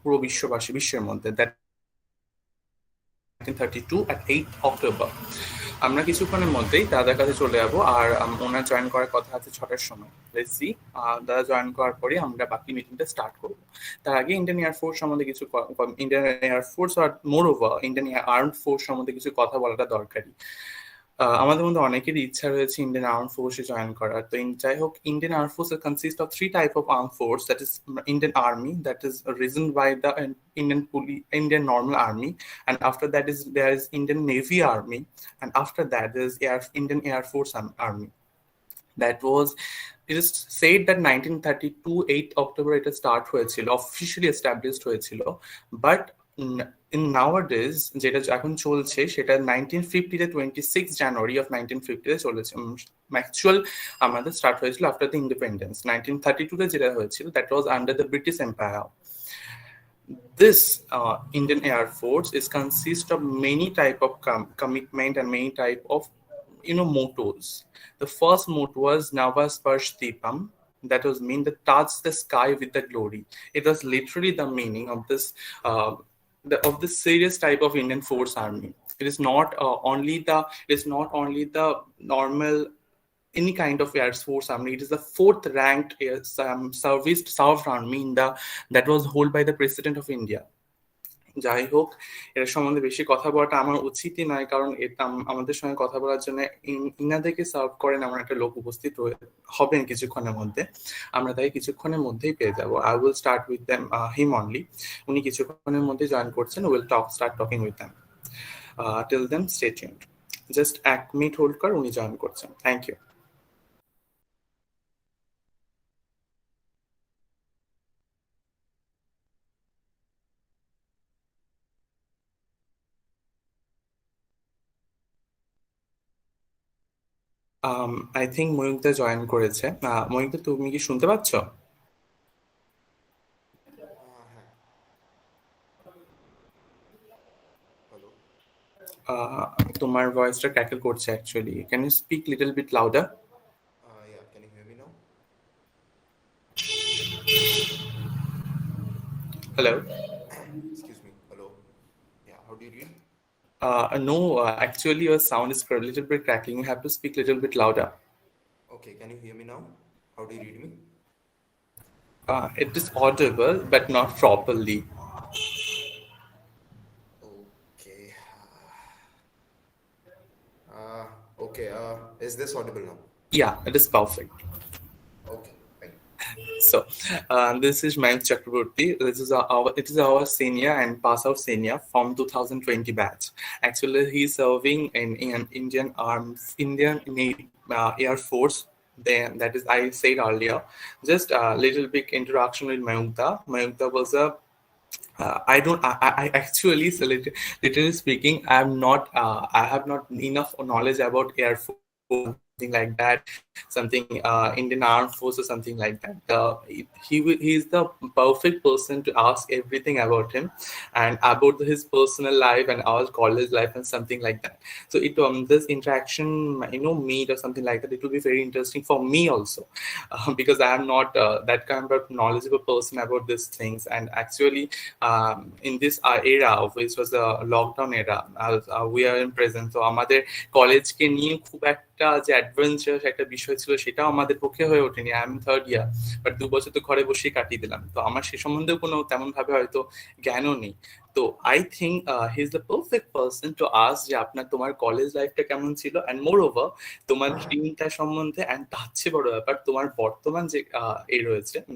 পুরো বিশ্বের মধ্যে, দ্যাট 1932 at 8 October। আমরা কিছুক্ষণের মধ্যেই দাদার কাছে চলে যাবো, আর ওনার জয়েন করার কথা আছে 6টার সময়। লেটস সি, দাদা জয়েন করার পরে আমরা বাকি মিটিংটা স্টার্ট করবো। তার আগে ইন্ডিয়ান এয়ারফোর্স সম্বন্ধে কিছু, ইন্ডিয়ান এয়ারফোর্স আর moreover Indian armed force সম্বন্ধে কিছু কথা বলাটা দরকারি। আমাদের মধ্যে অনেকেরই ইচ্ছা রয়েছে ইন্ডিয়ান আর্ম ফোর্সে জয়েন করার। তো যাই হোক, Indian arm force consist of 3 type of arm force, that is Indian army, that is risen by the Indian normal army, and after that is there is Indian Navy Army, and after that there is Indian Air Force Army. That was, it is said that 1932 8 October it start হয়েছিল, officially established হয়েছিল, but in nowadays যেটা এখন চলছে সেটা 1950 তে 26 জানুয়ারি of 1950 তে চলেছে। Actual আমাদের স্টার্ট হয়েছিল আফটার দ্য ইন্ডিপেন্ডেন্স। 1932 তে যেটা হয়েছিল that was under the British empire. This Indian Air Force is consist of many type of commitment and many type of mottos. The first motto was Nava Sparsh Deepam, that was mean to touch the sky with the glory. It was literally the meaning of this of this serious type of Indian Force Army. It is not only the normal any kind of Air Force Army. It is the 4th ranked served army that was held by the President of India. যাই হোক, এর সম্বন্ধে বেশি কথা বলাটা আমার উচিতই নয়, কারণ এটা আমাদের সঙ্গে কথা বলার জন্য ইনাদেরকে সার্ভ করেন এমন একটা লোক উপস্থিত হবেন কিছুক্ষণের মধ্যে। আমরা তাই কিছুক্ষণের মধ্যেই পেয়ে যাবো। I will start with them, him only. উনি কিছুক্ষণের মধ্যে জয়েন করছেন। Will start talking with them. Till then stay tuned. Just 1 minute hold কর, উনি জয়েন করছেন। Thank you. আই থিঙ্ক ময়ূকদা জয়েন করেছে। ময়ূকদা, তুমি কি শুনতে পাচ্ছ? তোমার ভয়েসটা ক্র্যাকল করছে actually. Can you speak little bit louder? Yeah, can you hear me now? Hello? Excuse me. Hello. Yeah, how do you read? No, actually your sound is a little bit crackling. You have to speak a little bit louder. Okay, can you hear me now? How do you read me? It is audible, but not properly. Okay. Okay, is this audible now? Yeah, it is perfect. Okay, fine. So, this is Mayukh Chakrabarty. It is our senior and pass out senior from 2020 batch. Actually, he's serving in Indian Air Force. Then that is, I said earlier. Just a little bit introduction with Mayukh. Mayukh was a I actually, so literally speaking, I have not enough knowledge about Air Force, something like that, something Indian Armed Force or something like that. He is the perfect person to ask everything about him and about his personal life and our college life and something like that. So this interaction, meet or something like that, it will be very interesting for me also, because I am not that kind of knowledgeable person about these things. And actually, in this era, which was a lockdown era, we are in present, so আমাদের কলেজকে নিয়ে খুব একটা যে adventurous একটা বিষয় ছিল সেটাও আমাদের পক্ষে হয়ে ওঠেনি। I am 3rd year, but 2 বছর তো ঘরে বসেই কাটিয়ে দিলাম, তো আমার সে সম্বন্ধেও কোনো তেমন ভাবে হয়তো জ্ঞানও নেই। তো I think he is the perfect person to ask যে তোমার কলেজ লাইফটা কেমন ছিল, অ্যান্ড মোর ওভার তোমার ড্রিমটা সম্বন্ধে, অ্যান্ড তার চেয়ে বড় ব্যাপার তোমার বর্তমান যে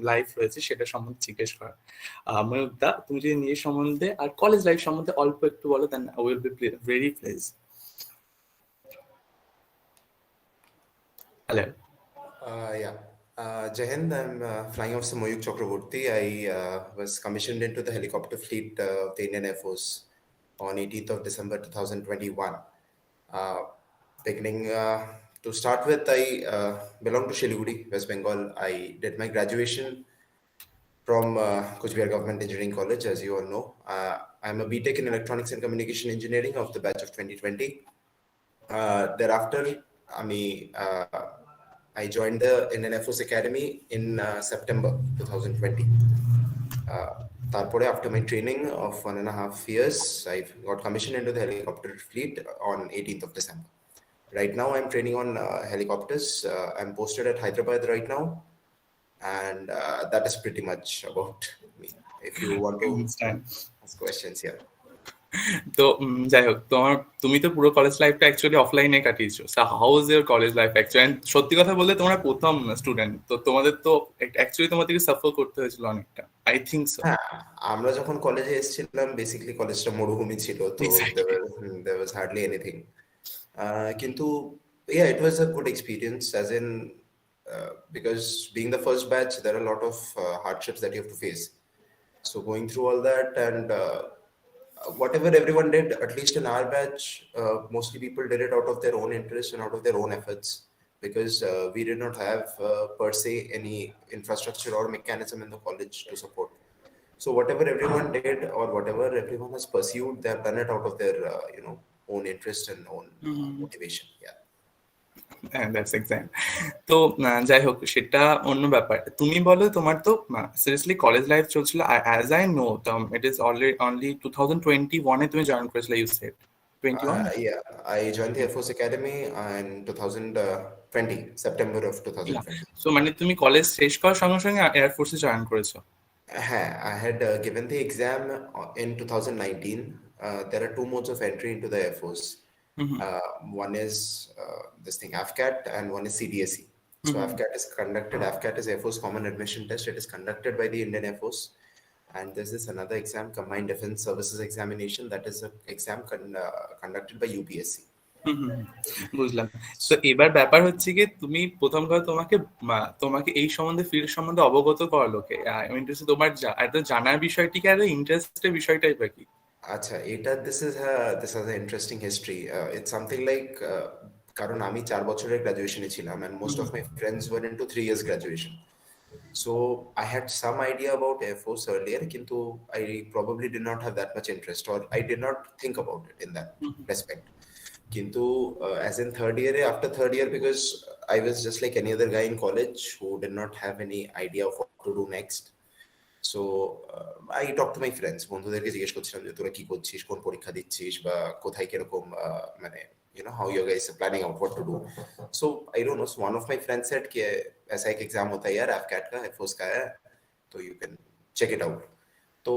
লাইফ রয়েছে সেটা সম্বন্ধে জিজ্ঞেস করা। ময়ূকদা, তুমি যদি নিজের সম্বন্ধে আর কলেজ লাইফ সম্বন্ধে অল্প একটু বলো, then I will be very please. Hello. Yeah. Jai Hind, I'm flying officer Mayukh Chakrabarty. I was commissioned into the helicopter fleet of the Indian Air Force on 18th of December 2021. To start with, I belong to Siliguri, West Bengal. I did my graduation from Coochbehar Government Engineering College, as you all know. I'm a BTech in Electronics and Communication Engineering of the batch of 2020. Thereafter, I joined the Indian Air Force Academy in September 2020. তারপরে after my training of 1.5 years, I got commissioned into the helicopter fleet on 18th of December. Right now, I'm training on helicopters. I'm posted at Hyderabad right now, and that is pretty much about me. If you want to ask questions here. তো যাই হোক, তুমি তো পুরো college লাইফটা actually অফলাইনে কাটিয়েছো। So how is your college life actually? সত্যি কথা বলতে তোমরা প্রথম স্টুডেন্ট, তো তোমাদের তো অ্যাকচুয়ালি তোমাদেরকে সাফার করতে হয়েছিল অনেকটা, আই থিঙ্ক সো। হ্যাঁ, আমরা যখন কলেজে এসেছিলাম বেসিক্যালি কলেজটা মরুভূমি ছিল, তো exactly. there was hardly anything. কিন্তু yeah, it was a good experience as in because being the first batch, there are a lot of hardships that you have to face. So going through all that and whatever everyone did, at least in our batch, mostly people did it out of their own interest and out of their own efforts because we did not have per se any infrastructure or mechanism in the college to support. So whatever everyone did or whatever everyone has pursued, they have done it out of their own interest and own motivation. Yeah. হ্যাঁ, that's exact. তো যাই হোক, সেটা অন্য ব্যাপার। তুমি বলো, তোমার তো সিরিয়াসলি কলেজ লাইফ চলছিল, as I know it is already only 2021 তুমি জয়েন করেছিলে, you said 21? Yeah, I joined the Air Force Academy in 2020, September of 2020. So মানে তুমি কলেজ শেষ করার সঙ্গে সঙ্গে এয়ার ফোর্সে জয়েন করেছো? I had given the exam in 2019. There are two modes of entry into the Air Force. One is this thing AFCAT and one is CDSE. So AFCAT is Air Force Common Admission Test. It is conducted by the Indian Air Force. And there's this another exam, Combined Defense Services Examination, that is an exam conducted by UPSC. বুঝলাম। তো এবার ব্যাপার হচ্ছে কি, তুমি প্রথম কথা তোমাকে এই সম্বন্ধে, ফিল্ড সম্বন্ধে অবগত করালো কে? ইন্টারেস্ট তোমার এত জানার বিষয়টি কি, আর ইন্টারেস্টের বিষয়টাই বা কি? আচ্ছা, this has an interesting history. It's something like কারণ আমি 4 বছরের গ্রাজুয়েশনে ছিলাম and most of my friends were into 3 years graduation. So I had some idea about Air Force earlier, কিন্তু I probably did not have that much interest or I did not think about it in that respect. কিন্তু as in after third year, because I was just like any other guy in college who did not have any idea of what to do next. So I talked to my friends, বন্ধুদেরকে জিজ্ঞেস করছিলাম যে তোরা কি করছিস, কোন পরীক্ষা দিচ্ছিস বা কোথায় কিরকম মানে how you guys are planning out what to do. So I don't know, so one of my friends said कि ऐसा एक एग्जाम होता है यार AFCAT का, Air Force का है, तो you can check it out. তো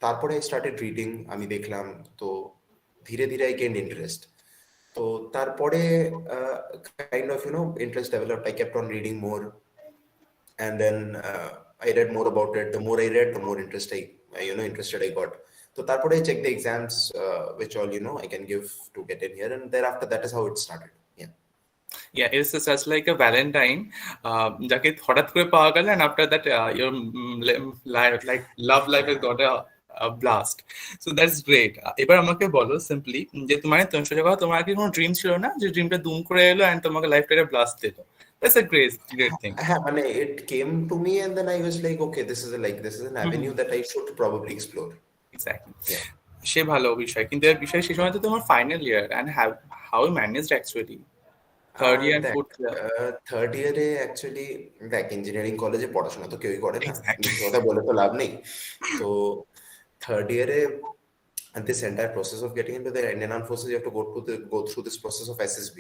তারপরে I started reading, আমি দেখলাম, তো ধীরে ধীরে I gained interest. তো তারপরে kind of interest developed. I kept on reading more and then I read more about it. The more I read, the more interested I got. So তারপরে I checked the exams which all I can give to get in here, and thereafter that is how it started. Yeah, it's such like a Valentine, যাকে হঠাৎ করে পাওয়া গেল, and after that your like love life has got a blast. So that's great. এবার আমাকে বলো simply যে তোমার কি কোনো ড্রিম ছিল না, যে ড্রিমটা দুম করে এলো and তোমাকে লাইফটাকে ব্লাস্ট দিল? That's a great thing. মানে it came to me and then I was like, okay, this is an avenue that I should probably explore. Exactly. Yeah. সে ভালো বিষয়, কিন্তু এর বিষয় সে সময় তো তোমার final year, and how you managed actually third year fourth year? Third ইয়ারে actually দেখ, ইঞ্জিনিয়ারিং কলেজে পড়াশোনা তো কেউই করে না, কথা বলে তো লাভ নেই। তো থার্ড ইয়ারে this entire process of getting into the Indian Armed Forces, you have to go through this process of SSB.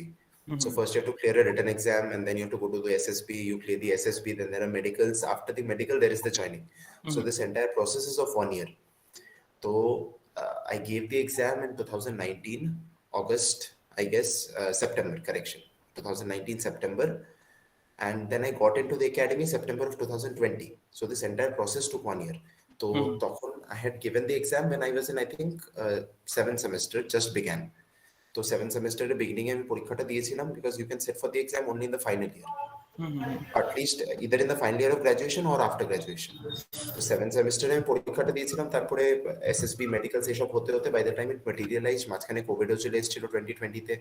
So first you have to clear a written exam, and then you have to go to the SSB. You clear the SSB, then there are medicals. After the medical, there is the joining. So this entire process is of 1 year. So I gave the exam in 2019 August, I guess, September, correction, 2019 September, and then I got into the academy September of 2020. So this entire process took 1 year. So I had given the exam when I was in, I think, 7th semester just began. So 7th semester at the beginning আমি পরীক্ষাটা দিয়েছিলাম because you can sit for the exam only in the final year. At least either in the final year of graduation or after graduation. So 7th semester আমি পরীক্ষাটা দিয়েছিলাম, তারপরে SSB medicals এসব হতে হতে by the time it materialized, মাঝখানে কোভিডও চলে এসেছিল 2020-তে,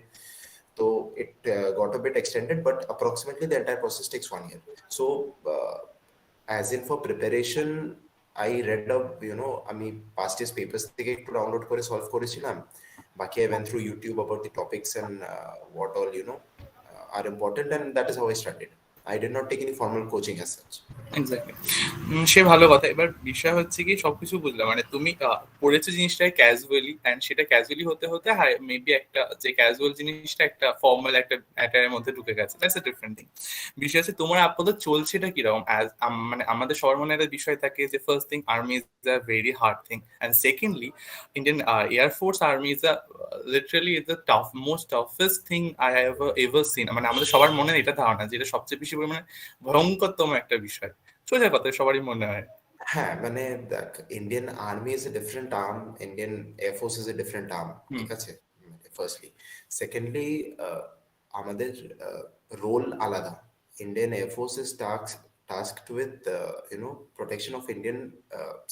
so it got a bit extended, but approximately the entire process takes 1 year. So as in for preparation, I read up, আমি past years papers থেকে একটু download করে সলভ করেছিলাম, বাকি I went through YouTube about the topics and what all are important, and that is how I started. I did not take any formal coaching as such. Exactly. সে ভালো কথা। এবার বিষয় হচ্ছে কি সবকিছু বুঝলাম, মানে তুমি পড়েছো জিনিসটাকে ক্যাজুয়ালি, অ্যান্ড সেটা ক্যাজুয়ালি হতে হতে মেবি একটা যে ক্যাজুয়াল জিনিসটা একটা ফর্মাল একটা অ্যাটায়ারের মধ্যে ঢুকে গেছে, দ্যাটস এ ডিফারেন্ট থিং। বিষয় হচ্ছে তোমার আপাতত চলছেটা কিরকম, মানে আমাদের সবার মনে একটা বিষয় থাকে যে first thing army is a very hard thing, and secondly Indian air force army is a literally is the most toughest thing I ever seen. মানে আমাদের সবার মনে এটা ধারণা যে এটা সবচেয়ে বেশি পরিমাণে ভয়ঙ্করতম একটা বিষয়, সোজা কথা সবারই মনে হয়। হ্যাঁ মানে দেখ, Indian army is a different arm, Indian air force is a different arm, hmm ঠিক আছে? ফার্স্টলি, সেকেন্ডলি আমাদের রোল আলাদা। Indian air force is tasked with protection of Indian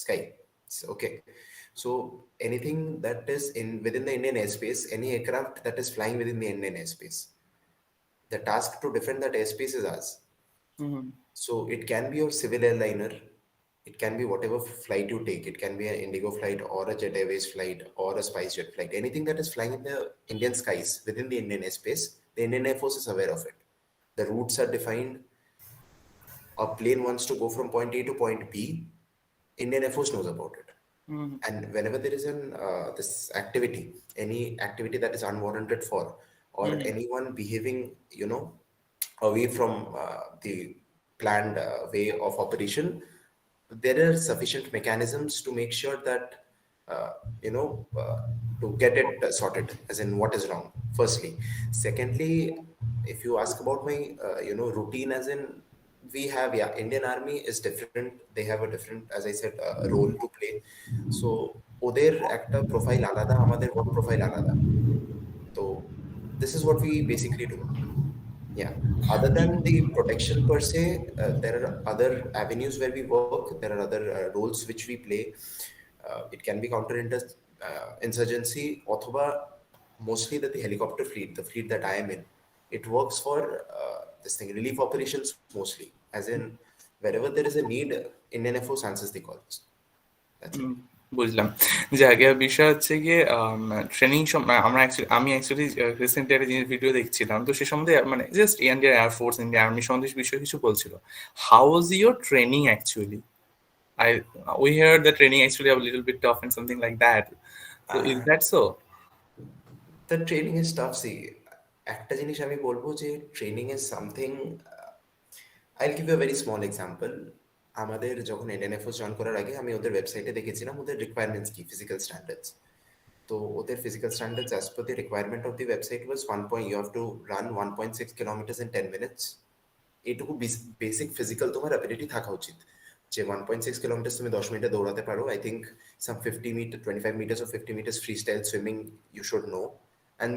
sky. Okay, so anything that is in within the Indian airspace, any aircraft that is flying within the Indian airspace, the task to defend that airspace is ours. Hmm So it can be your civil airliner, it can be whatever flight you take. It can be an Indigo flight or a Jet Airways flight or a SpiceJet flight. Anything that is flying in the Indian skies within the Indian airspace, the Indian Air Force is aware of it. The routes are defined. A plane wants to go from point A to point B, Indian Air Force knows about it. Hmm And whenever there is an this activity, any activity that is unwarranted for, or hmm anyone behaving, away from the planned way of operation, there are sufficient mechanisms to make sure that uh, you know uh, to get it sorted, as in what is wrong. Firstly, secondly, if you ask about my routine, as in, we have, yeah, Indian Army is different. They have a different, as I said, role to play. So ওদের একটা profile আলাদা, আমাদের work profile আলাদা। So this is what we basically do. Yeah. Other than the protection per se, there are other avenues where we work. There are other roles which we play. It can be insurgency, অথবা mostly that the helicopter fleet, the fleet that I am in, it works for this thing, relief operations mostly. As in, wherever there is a need, Indian Air Force answers the calls. That's it. হুম, বুঝলাম। যে আগে বিষয় হচ্ছে গিয়ে training আমি actually recently একটা জিনিস video দেখছিলাম, তো সে সম্বন্ধে মানে just Indian air force, Indian army সম্বন্ধে বিষয় কিছু বলছিল। How was your training actually? I we heard the training actually a little bit tough and something like that. So is Uh, that so? the training is tough. See, একটা জিনিস আমি বলবো যে training is something, I'll give you very small example. আমাদের যখন Indian air force join করার আগে আমি ওদের ওয়েবসাইটে দেখেছিলাম ওদের রিকোয়ারমেন্টস কি, ফিজিক্যাল স্ট্যান্ডার্ডস। তো ওদের physical standards as per the requirement of the website was 1 you have to run 1.6 kilometers in 10 minutes. এইটুকু বেসিক ফিজিক্যাল তোমার অ্যাবিলিটি থাকা উচিত, যে 1.6 কিলোমিটার তুমি 10 মিনিটে দৌড়াতে পারো। I think some 50 metre, 25 meters or 50 meters freestyle swimming you should know. And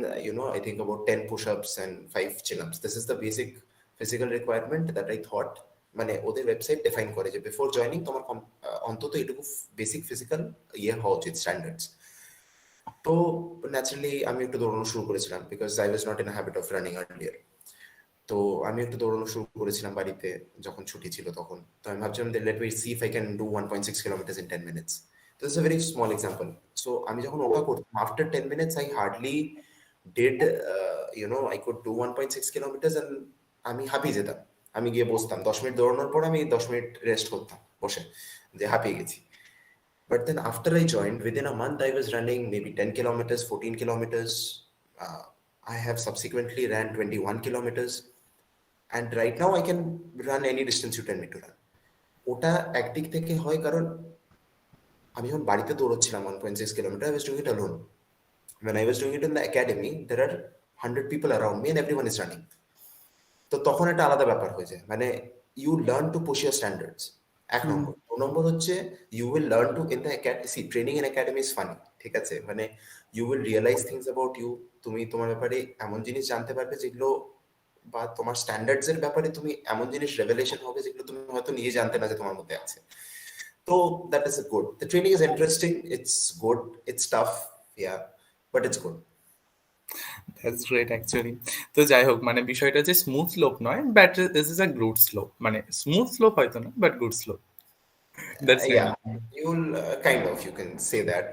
I think about 10 push-ups and 5 chin-ups. This is the basic physical requirement that I thought, মানে ওদের website define করে যে before joining তোমার অন্তত এটুকু basic physical হওয়া উচিত, standards. তো ন্যাচারালি আমি একটু দৌড়ানো শুরু করেছিলাম, because I was not in habit of running earlier. তো আমি একটু দৌড়ানো শুরু করেছিলাম বাড়িতে যখন ছুটি ছিল তখন। তো আমি ভাবছিলাম let me see if I can do 1.6 kilometers in 10 minutes. This is a very small example. So আমি যখন ওটা করতাম, after 10 minutes I hardly did I could do 1.6 kilometers, and আমি হাঁপিয়ে যেতাম। আমি গিয়ে বসতাম, 10 মিনিট দৌড়ানোর পর আমি 10 মিনিট রেস্ট করতাম বসে, যে হাঁপিয়ে গেছি। But then after I joined, within a month I was running maybe 10 kilometers, 14 kilometers. I have subsequently ran 21 kilometers. And right now I can run any distance you tell me to run. ওটা একদিক থেকে হয় কারণ আমি যখন বাড়িতে দৌড়চ্ছিলাম 1.6 kilometer, I was doing it alone. When I was doing it in the academy, there are 100 people around me and everyone is running. তো তখন একটা আলাদা ব্যাপার হয়ে যায়, মানে you learn to push your standards, এক নম্বর। দু নম্বর হচ্ছে you will learn to in the sea training in academy is funny, ঠিক আছে? মানে you will realise things about you. তুমি তোমার ব্যাপারে এমন জিনিস জানতে পারবে যেগুলো, বা তোমার স্ট্যান্ডার্ডস এর ব্যাপারে তুমি এমন জিনিস রেভেলেশন হবে যেগুলো তুমি হয়তো নিজে জানতে না যে তোমার মধ্যে আছে। তো that is good. The training is interesting, it's good, it's tough, yeah, but it's good. That's great actually. তো যাই হোক, মানে বিষয়টা যে স্মুথ স্লোপ নয়, but this is a good slope, মানে স্মুথ স্লোপ হয়তো না, but good slope. That's Yeah, you'll kind of, you can say that.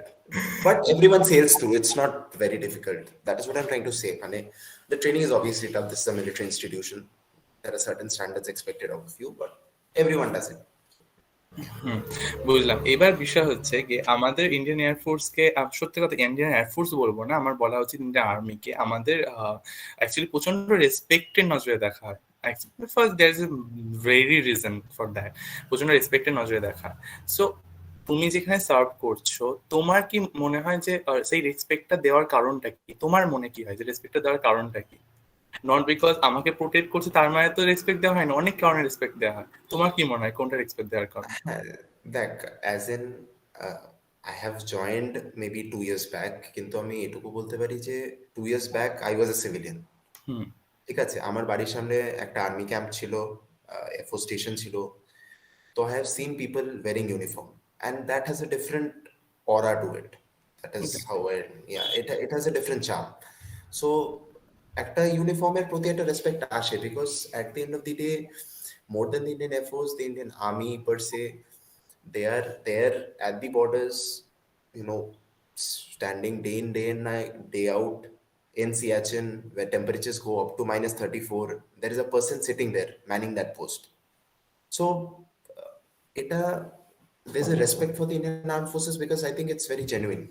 But everyone sails through. It's not very difficult. That is what I'm trying to say. And the training is obviously tough. This is a military institution. there are certain standards expected of you, but everyone does it. হুম, বুঝলাম। এবার বিষয় হচ্ছে কি আমাদের Indian air force কে সত্যি কথা Indian air force বলবো না, আমার বলা উচিত ইন্ডিয়ান আর্মিকে আমাদের অ্যাকচুয়ালি প্রচন্ড রেসপেক্টের নজরে দেখা হয়। First there is a very reason for that, প্রচন্ড রেসপেক্টের নজরে দেখা। সো তুমি যেখানে সার্ভ করছো, তোমার কি মনে হয় যে সেই রেসপেক্টটা দেওয়ার কারণটা কি? তোমার মনে কি হয় যে রেসপেক্টটা দেওয়ার কারণটা কি? নট বিকজ আমাকে প্রোটেক্ট করছে তার মানে তো রেসপেক্ট দেওয়া হয় না, অনেক কারণে রেসপেক্ট দেওয়া হয়। তোমার কি মনে হয় কোনটা রেসপেক্ট দেওয়ার কারণ? হ্যাঁ, দেখ, as an I have joined maybe 2 years back, কিন্তু আমি এটুকু বলতে পারি যে 2 years back I was a civilian. Hmm, ঠিক আছে, আমার বাড়ির সামনে একটা আর্মি ক্যাম্প ছিল, এয়ারফোর্স স্টেশন ছিল। তো I have seen people wearing uniform, and that has a different aura to it. That is how I, yeah, it has a different charm. So একটা ইউনিফর্মের প্রতি একটা রেসপেক্ট আসে, because at the end of the day, more than the Indian Air Force, the Indian Army per se, they are there at the borders, standing day in, day and night, day out in Siachen, where temperatures go up to -34. There is a person sitting there manning that post. So এটা, there's a respect for the Indian Armed Forces because I think it's very genuine.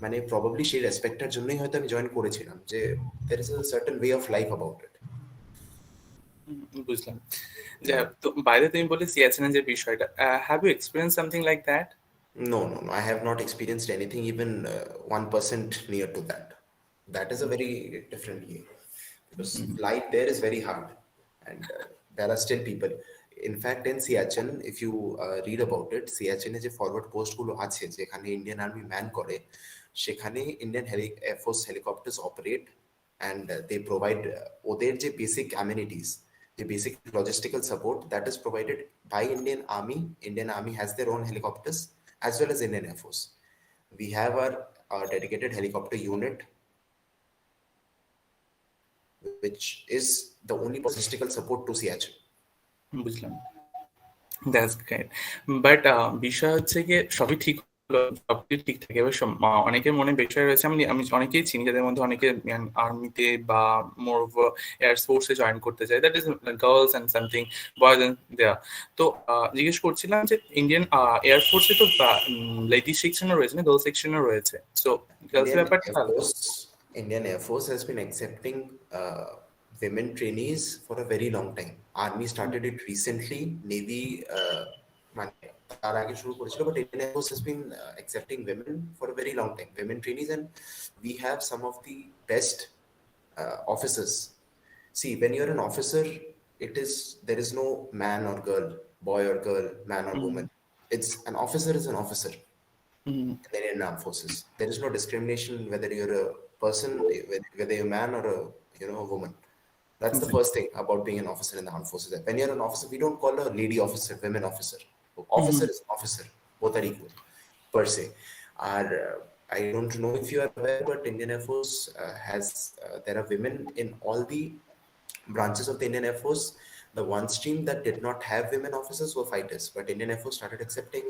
মানে probably সেই রেসপেক্টটার জন্যই হয়তো আমি join করেছিলাম, যে there is a certain way of life about it. বুঝলাম। যাই হোক, তো বাইরে তুমি বলে সিয়াচেনের যে বিষয়টা, have you experience something like that? No, no, no. I have not experienced anything even 1% near to that. That is a very different game, because life there is very hard, and there are still people. In fact, in Siachen, if you read about it, Siachen যে forward post গুলো আছে যেখানে Indian army man করে, সেখানে Indian air force helicopters operate, and they provide ওদের যে basic amenities, the basic logistical support that is provided by Indian Army. Indian Army has their own helicopters as well as Indian Air Force. We have our dedicated helicopter unit, which is the only logistical support to Siachen. বুঝলাম, that's great. But বিষয় হচ্ছে গিয়ে সবই ঠিক হলো, সবকিছু ঠিক থাকে। এবার অনেকের মনে বিষয় রয়েছে, আমি আমি অনেকেই চিনি যাদের মধ্যে অনেকে আর্মিতে বা মোর এয়ার ফোর্সে জয়েন করতে চায়, that is girls and something boys and দেয়া। তো জিজ্ঞেস করছিলাম যে ইন্ডিয়ান এয়ার ফোর্সে তো লেডিস সেকশনও রয়েছে না, গার্লস সেকশনও রয়েছে, সো গার্লসের Indian ব্যাপারটা Air আলাদা। Force, Indian Air Force has been accepting women trainees for a very long time. Army started it recently. Navy, মানে তার আগে শুরু করেছিল, but Indian Air Force has been accepting women for a very long time, women trainees, and we have some of the best officers. See, when you're an officer, there is no man or girl, boy or girl, man or woman. It's an officer is an officer in the Indian Armed Forces. There is no discrimination whether you're a person, whether you're a man or a woman. That's the first thing about being an officer in the armed forces. That when you're an officer, we don't call a lady officer, women officer. Officer is an officer. Both are equal, per se. I don't know if you are aware, but Indian Air Force there are women in all the branches of the Indian Air Force. The one stream that did not have women officers were fighters, but Indian Air Force started accepting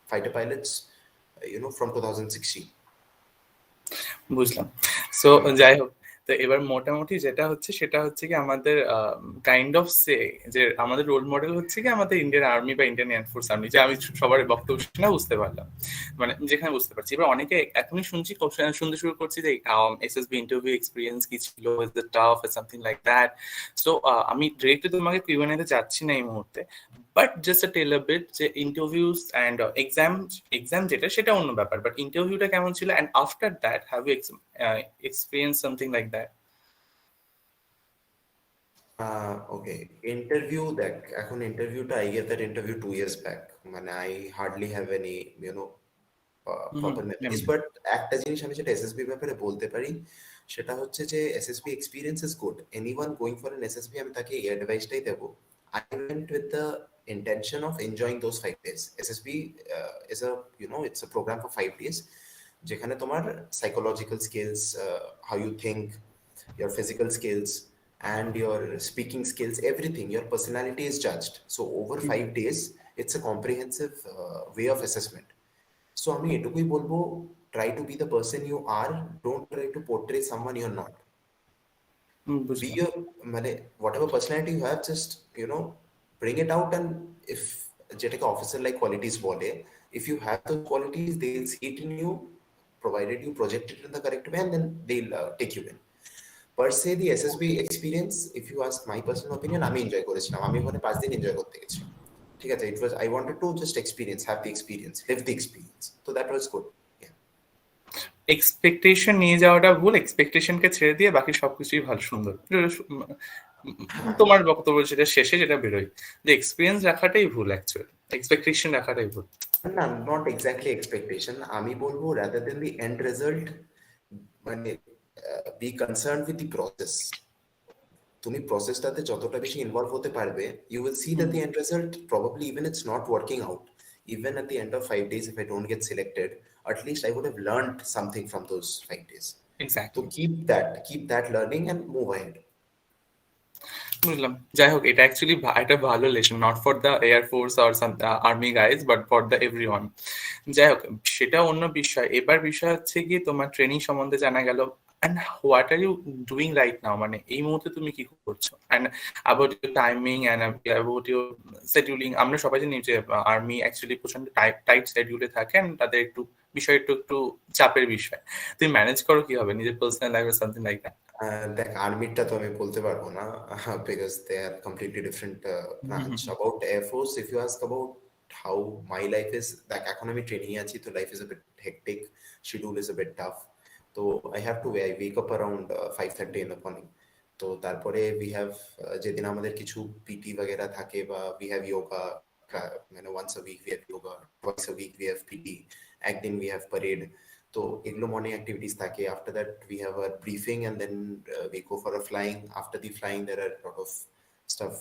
fighter pilots, from 2016. বুঝলাম। So যাই হোক, তো এবার মোটামুটি যেটা হচ্ছে সেটা হচ্ছে কি আমাদের কাইন্ড অফ সে যে আমাদের রোল মডেল হচ্ছে কি আমাদের ইন্ডিয়ান আর্মি বা ইন্ডিয়ান এয়ারফোর্স আর্মি, যে আমি সবার বক্তব্য শুনে বুঝতে পারলাম, মানে যেখানে বুঝতে পারছি। এবার অনেকে এখনই শুনতে শুরু করছি যে এসএসবি ইন্টারভিউ এক্সপিরিয়েন্স কি ছিল, is the tough something like that. So আমি ডিরেক্টলি তোমাকে কিউএনএতে যাচ্ছি না এই মুহূর্তে, but just tell a bit যে ইন্টারভিউস অ্যান্ড এক্সাম যেটা সেটা অন্য ব্যাপার, বাট ইন্টারভিউটা কেমন ছিল, and after that have you experience something like that? Okay, interview দেখ, এখন ইন্টারভিউটা, I gave that interview 2 years back. মানে I hardly have any, proper memories. But একটা জিনিস আমি যেটা এসএসবি ব্যাপারে বলতে পারি, সেটা হচ্ছে যে SSB experience is good. Anyone going for N SSB, আমি তাকে এই অ্যাডভাইসটাই দেবো, I went with the intention of enjoying those 5 days. SSB is it's a program for 5 days, যেখানে তোমার psychological skills, how you think, your physical skills, and your speaking skills, everything, your personality is judged. So over 5 days, it's a comprehensive way of assessment. So আমি এটুকুই বলবো, try to be the person you are, don't try to portray someone you're not. Be বুঝলাম। your মানে whatever personality you have, just bring it out. And if যেটাকে officer like qualities বলে, if you have those qualities, they'll see it in you, provided you project it in the correct way, and then they'll take you in. Per se, the SSB experience, if you ask my personal opinion, আমি enjoy করেছিলাম। আমি ওখানে 5 দিন enjoy করতে গেছিলাম। ঠিক আছে, it was, I wanted to just experience, have the experience, live the experience, so that was good. Yeah. Expectation নিয়ে যাওয়াটা ভুল, এক্সপেকটেশনকে ছেড়ে দিয়ে বাকি সবকিছুই ভালো সুন্দর। তোমার বক্তব্য যেটা শেষে যেটা বেরোয়, যে এক্সপিরিয়েন্স রাখাটাই ভুল, অ্যাকচুয়ালি এক্সপেকটেশন রাখাটাই ভুল। না, not exactly expectation, আমি বলবো rather than the end result, মানে be concerned with the process. তুমি প্রসেসটাতে যতটা বেশি ইনভলভ হতে পারবে, you will see that the end result, probably even it's not working out, even at the end of 5 days, if I don't get selected, at least I would have learned something from those 5 days. So exactly, keep that learning and move ahead. বুঝলাম। যাই হোক, এটা actually একটা ভালো lesson, not for the air force or some army guys, but for the everyone. যাই হোক, সেটা অন্য বিষয়। এবার বিষয় হচ্ছে গিয়ে তোমার ট্রেনিং সম্বন্ধে জানা গেল। And what are you doing right now, মানে এই মুহূর্তে তুমি কি করছো, and about your timing and about your scheduling. আমরা সবাই জানি যে আর্মি অ্যাকচুয়ালি প্রচন্ড টাইট শিডিউলে থাকে, and তাদের একটু বিষয় একটু একটু চাপের বিষয়। তুমি ম্যানেজ করো কিভাবে নিজের personal life something like that? দেখ, আর্মিটা তো আমি বলতে পারবো না, because they are completely different branch. About air force, if you ask about how my life is, দেখ এখন আমি ট্রেনিং আছি, তো life is a bit hectic, schedule is a bit tough. তো I have to I wake up around 5:30 in the morning. তো তারপরে we have, যেদিন আমাদের কিছু পিটি বগেরা থাকে, বা উই হ্যাভ যোগা, মানে once a week we have yoga, twice a week we have PT, একদিন উই হ্যাভ প্যারেড। তো এগুলো মর্নিং অ্যাক্টিভিটিস থাকে। After that we have a briefing, and then we go for a flying. After the flying, there are a lot of stuff,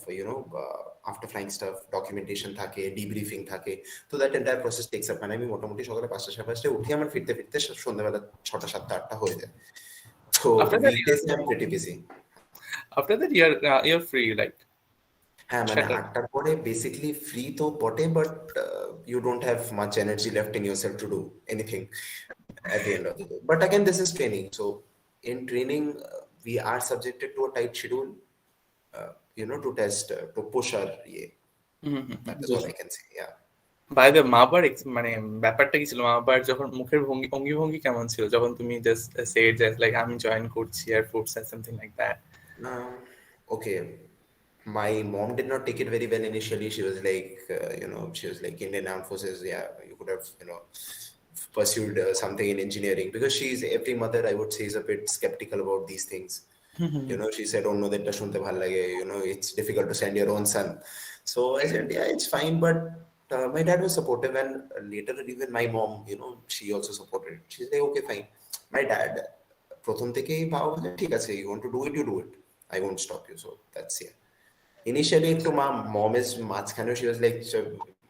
after flying stuff, documentation থাকে, debriefing থাকে। তো that entire process takes up, মানে আমি মোটামুটি সকালে 5টা-5:30 উঠি, আমার ফিরতে ফিরতে সন্ধ্যাবেলা 6টা, 7টা, 8টা হয়ে যায়। তো After that, weekdays I'm pretty busy. you're free, like হ্যাঁ, মানে Saturday. 8টার পরে বেসিক্যালি ফ্রি তো বটে, but you don't have much energy left in yourself to do anything at the end of the day. But again, this is training. So in training, we are subjected to a tight schedule, to test, to push our yeah. That is all I can say. Yeah. By the মা বাবার মানে ব্যাপারটা কি ছিল, মা বাবার যখন মুখের ভঙ্গি ভঙ্গি কেমন ছিল যখন তুমি জাস্ট সেড জাস্ট লাইক আমি জয়েন করছি air force and something like that? Okay. My mom did not take it very well initially. She was like, she was like, Indian Armed Forces, yeah, you could have, pursued something in engineering, because every mother, I would say, is a bit skeptical about these things. She said, oh no, that shunte bhal lage, it's difficult to send your own son. So I said, yeah, it's fine. But my dad was supportive, and later even my mom, she also supported. She's like, okay, fine. My dad, প্রথম থেকেই ভাবা যে ঠিক আছে, you want to do it, you do it. I won't stop you. So that's it. Initially একটু মমের মাঝখানেও she was like,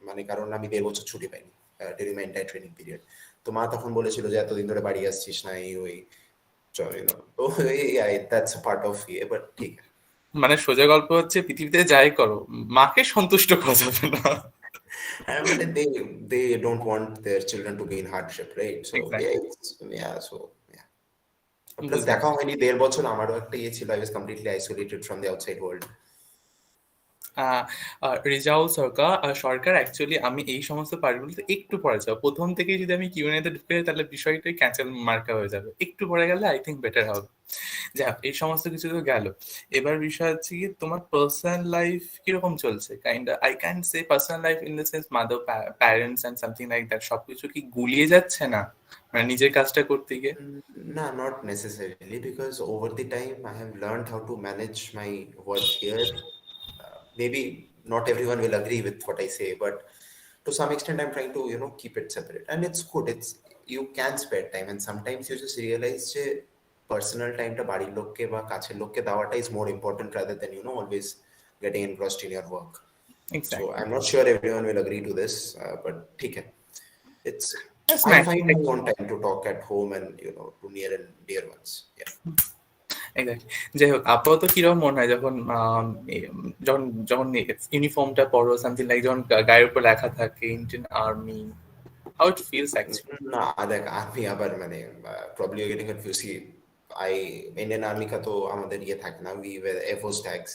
মানে কারণ আমি 1.5 বছর ছুটি পাইনি during my entire training period. তো মা তখন বলেছিল যে এতদিন ধরে বাড়ি আসছিস না, এই ওই, তো দ্যাটস আ পার্ট অফ ইয়ে, বাট ঠিক আছে। মানে সোজা গল্প হচ্ছে, পৃথিবীতে যাই করো মাকে সন্তুষ্ট করা যাবে না। হ্যাঁ, মানে they don't want their children to be in hardship, right? So exactly, so yeah. Plus বুঝলাম। দেখা হয়নি 1.5 বছর, আমারও একটা ইয়ে ছিল, I was completely isolated from the outside world. Rezaul Sarkar Sarkar actually আমি এই সমস্ত পার্টগুলোতে একটু পরে যাবো। প্রথম থেকেই যদি আমি কিউএনএ তে ঢুকে যাই তাহলে বিষয়টাই ক্যান্সেল মার্কা হয়ে যাবে। একটু পরে গেলে আই থিঙ্ক বেটার হবে। যাই হোক, এই সমস্ত কিছু তো গেল। এবার বিষয় হচ্ছে কি, তোমার পার্সোনাল লাইফ কিরকম চলছে? I can say personal life in the sense mother, parents and something like that, সবকিছু কি গুলিয়ে যাচ্ছে না মানে নিজের কাজটা করতে গিয়ে? No, not necessarily, because over the time I have learned how to manage my work here. Maybe not everyone will agree with what I say, but to some extent I'm trying to, keep it separate, and it's good. You can spare time, and sometimes you just realize যে personal time টা বাড়ির লোককে বা কাছের লোককে দেওয়াটা is more important rather than, always getting engrossed in your work. So exactly, I'm not sure everyone will agree to this, but ঠিক আছে. It's I find my max. own time to talk at home, and to near and dear ones. Yeah. Exactly. যাই হোক, আপাতত কিরকম মনে হয় যখন যখন যখন ইউনিফর্মটা পরো, সামথিং লাইক যখন গায়ের উপর লেখা থাকে Indian army, how it feels actually? না, দেখ, আমি আবার মানে probably you're getting confused. See, Indian Army ka to আমাদের ইয়ে থাকে না, we wear Air Force tags,